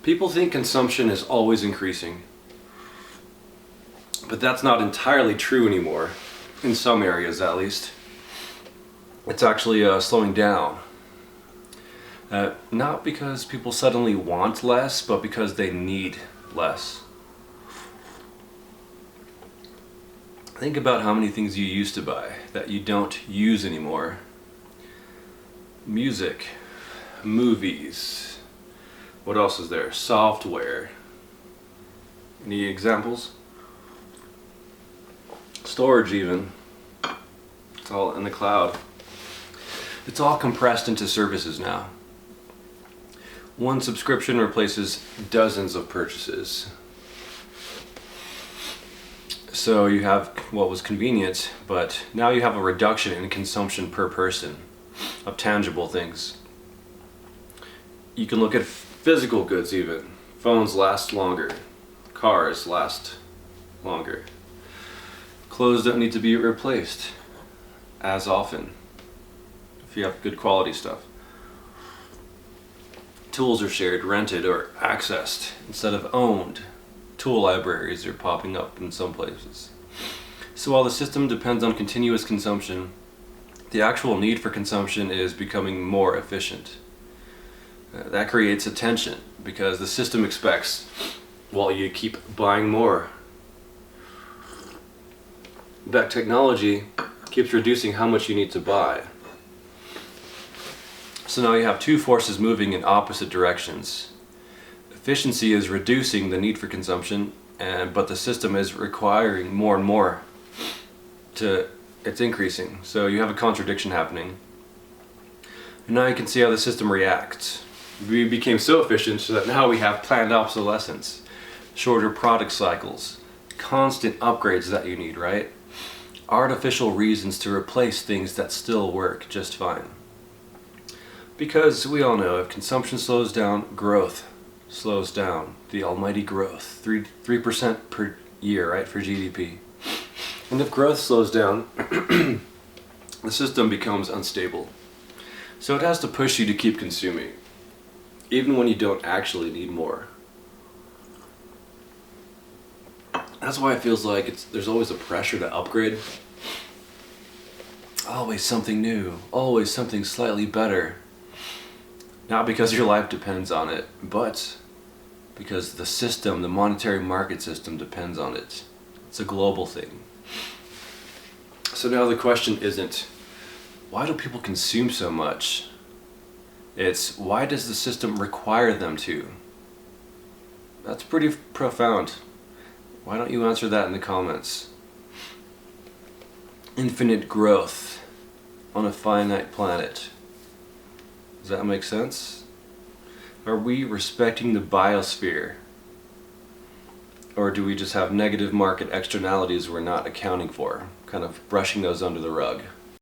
People think consumption is always increasing, but that's not entirely true anymore, in some areas at least. It's actually slowing down. Not because people suddenly want less, but because they need less. Think about how many things you used to buy that you don't use anymore. Music, movies, what else is there? Software. Any examples? Storage even. It's all in the cloud. It's all compressed into services now. One subscription replaces dozens of purchases. So you have what was convenient, but now you have a reduction in consumption per person of tangible things. You can look at physical goods even. Phones last longer. Cars last longer. Clothes don't need to be replaced as often if you have good quality stuff. Tools are shared, rented, or accessed instead of owned. Tool libraries are popping up in some places. So while the system depends on continuous consumption, the actual need for consumption is becoming more efficient. That creates a tension because the system expects, well, you keep buying more. That technology keeps reducing how much you need to buy. So now you have two forces moving in opposite directions. Efficiency is reducing the need for consumption, but the system is requiring more and more. It's increasing. So you have a contradiction happening. And now you can see how the system reacts. We became so efficient so that now we have planned obsolescence, shorter product cycles, constant upgrades that you need, right? Artificial reasons to replace things that still work just fine. Because we all know if consumption slows down, growth slows down. The almighty growth, 3% per year, right, for GDP. And if growth slows down, the system becomes unstable. So it has to push you to keep consuming, even when you don't actually need more. That's why it feels like there's always a pressure to upgrade. Always something new, always something slightly better. Not because your life depends on it, but because the system, the monetary market system depends on it. It's a global thing. So now the question isn't, why do people consume so much? It's, why does the system require them to? That's pretty profound. Why don't you answer that in the comments? Infinite growth on a finite planet. Does that make sense? Are we respecting the biosphere? Or do we just have negative market externalities we're not accounting for? Kind of brushing those under the rug.